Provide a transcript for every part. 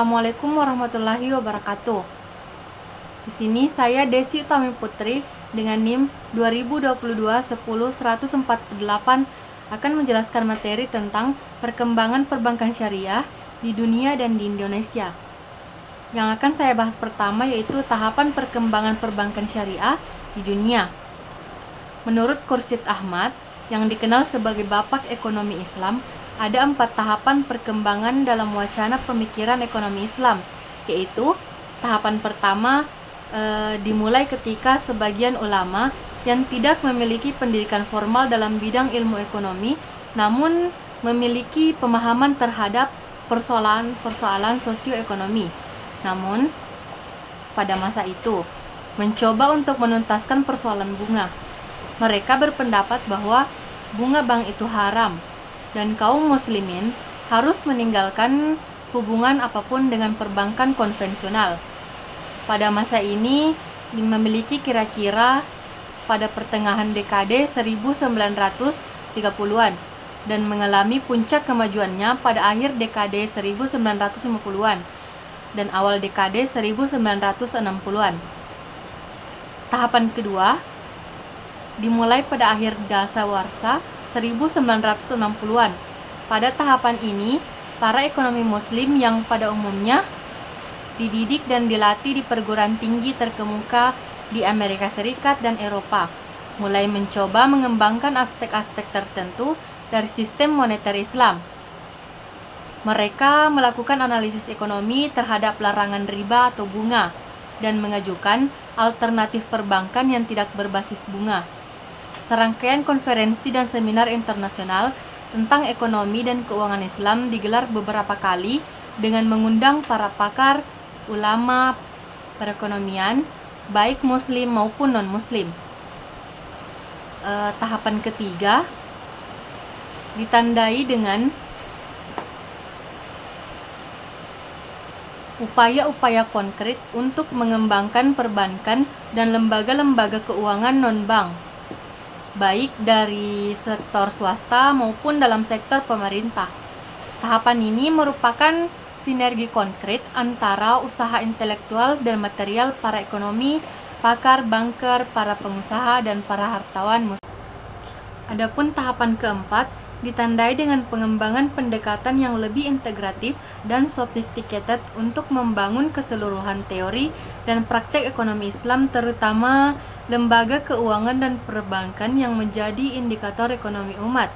Assalamualaikum warahmatullahi wabarakatuh. Di sini saya Desi Utami Putri dengan NIM 2022-10-148 akan menjelaskan materi tentang perkembangan perbankan syariah di dunia dan di Indonesia. Yang akan saya bahas pertama yaitu tahapan perkembangan perbankan syariah di dunia. Menurut Khursyid Ahmad, yang dikenal sebagai Bapak Ekonomi Islam, ada 4 tahapan perkembangan dalam wacana pemikiran ekonomi Islam, yaitu tahapan pertama dimulai ketika sebagian ulama yang tidak memiliki pendidikan formal dalam bidang ilmu ekonomi, namun memiliki pemahaman terhadap persoalan sosioekonomi. Namun, pada masa itu, mencoba untuk menuntaskan persoalan bunga. Mereka berpendapat bahwa bunga bank itu haram, dan kaum muslimin harus meninggalkan hubungan apapun dengan perbankan konvensional. Pada masa ini memiliki kira-kira pada pertengahan dekade 1930-an dan mengalami puncak kemajuannya pada akhir dekade 1950-an dan awal dekade 1960-an. Tahapan kedua dimulai pada akhir dasawarsa 1960-an. Pada tahapan ini, para ekonomi muslim yang pada umumnya dididik dan dilatih di perguruan tinggi terkemuka di Amerika Serikat dan Eropa, mulai mencoba mengembangkan aspek-aspek tertentu dari sistem moneter Islam. Mereka melakukan analisis ekonomi terhadap larangan riba atau bunga dan mengajukan alternatif perbankan yang tidak berbasis bunga. Serangkaian konferensi dan seminar internasional tentang ekonomi dan keuangan Islam digelar beberapa kali dengan mengundang para pakar, ulama, perekonomian, baik muslim maupun non-muslim. Tahapan ketiga ditandai dengan upaya-upaya konkret untuk mengembangkan perbankan dan lembaga-lembaga keuangan non-bank, baik dari sektor swasta maupun dalam sektor pemerintah. Tahapan ini merupakan sinergi konkret antara usaha intelektual dan material para ekonomi, pakar, banker, para pengusaha, dan para hartawan muslim. Adapun tahapan keempat ditandai dengan pengembangan pendekatan yang lebih integratif dan sophisticated untuk membangun keseluruhan teori dan praktek ekonomi Islam, terutama lembaga keuangan dan perbankan yang menjadi indikator ekonomi umat.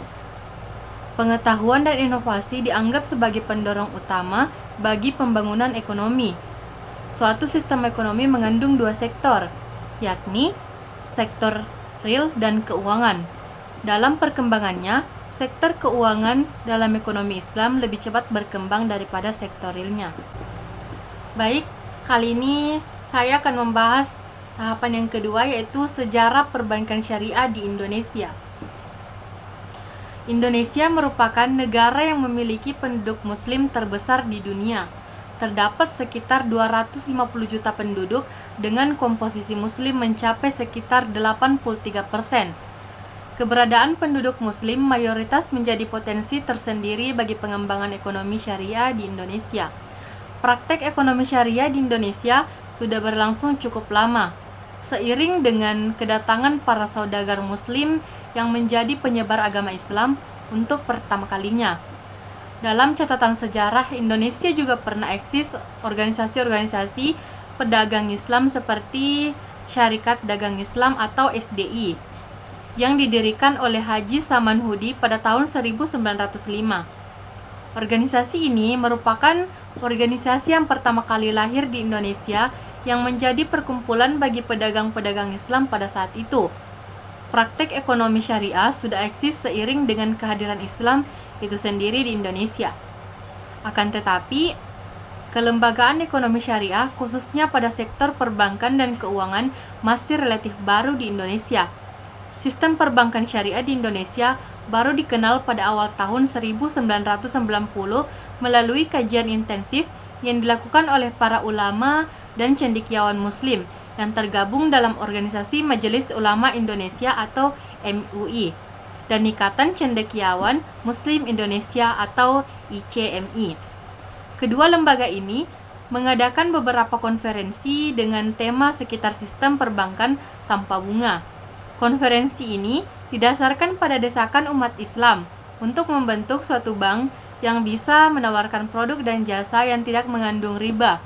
Pengetahuan dan inovasi dianggap sebagai pendorong utama bagi pembangunan ekonomi. Suatu sistem ekonomi mengandung 2 sektor, yakni sektor real dan keuangan. Dalam perkembangannya, sektor keuangan dalam ekonomi Islam lebih cepat berkembang daripada sektor realnya. Baik, kali ini saya akan membahas tahapan yang kedua, yaitu sejarah perbankan syariah di Indonesia. Indonesia merupakan negara yang memiliki penduduk muslim terbesar di dunia. Terdapat sekitar 250 juta penduduk dengan komposisi muslim mencapai sekitar 83%. Keberadaan penduduk muslim mayoritas menjadi potensi tersendiri bagi pengembangan ekonomi syariah di Indonesia. Praktek ekonomi syariah di Indonesia sudah berlangsung cukup lama, seiring dengan kedatangan para saudagar muslim yang menjadi penyebar agama Islam untuk pertama kalinya. Dalam catatan sejarah, Indonesia juga pernah eksis organisasi-organisasi pedagang Islam seperti Syarikat Dagang Islam atau SDI yang didirikan oleh Haji Samanhudi pada tahun 1905. Organisasi ini merupakan organisasi yang pertama kali lahir di Indonesia yang menjadi perkumpulan bagi pedagang-pedagang Islam pada saat itu. Praktek ekonomi syariah sudah eksis seiring dengan kehadiran Islam itu sendiri di Indonesia. Akan tetapi, kelembagaan ekonomi syariah khususnya pada sektor perbankan dan keuangan masih relatif baru di Indonesia. Sistem perbankan syariah di Indonesia baru dikenal pada awal tahun 1990 melalui kajian intensif yang dilakukan oleh para ulama dan cendekiawan muslim yang tergabung dalam organisasi Majelis Ulama Indonesia atau MUI dan Ikatan Cendekiawan Muslim Indonesia atau ICMI. Kedua lembaga ini mengadakan beberapa konferensi dengan tema sekitar sistem perbankan tanpa bunga. Konferensi ini didasarkan pada desakan umat Islam untuk membentuk suatu bank yang bisa menawarkan produk dan jasa yang tidak mengandung riba.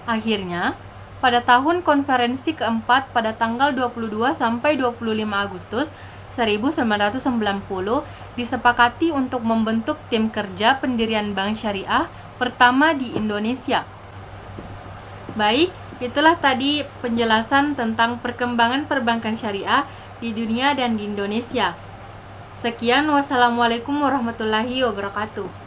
Akhirnya, pada tahun konferensi keempat pada tanggal 22 sampai 25 Agustus 1990 disepakati untuk membentuk tim kerja pendirian bank syariah pertama di Indonesia. Baik, itulah tadi penjelasan tentang perkembangan perbankan syariah di dunia dan di Indonesia. Sekian, wassalamualaikum warahmatullahi wabarakatuh.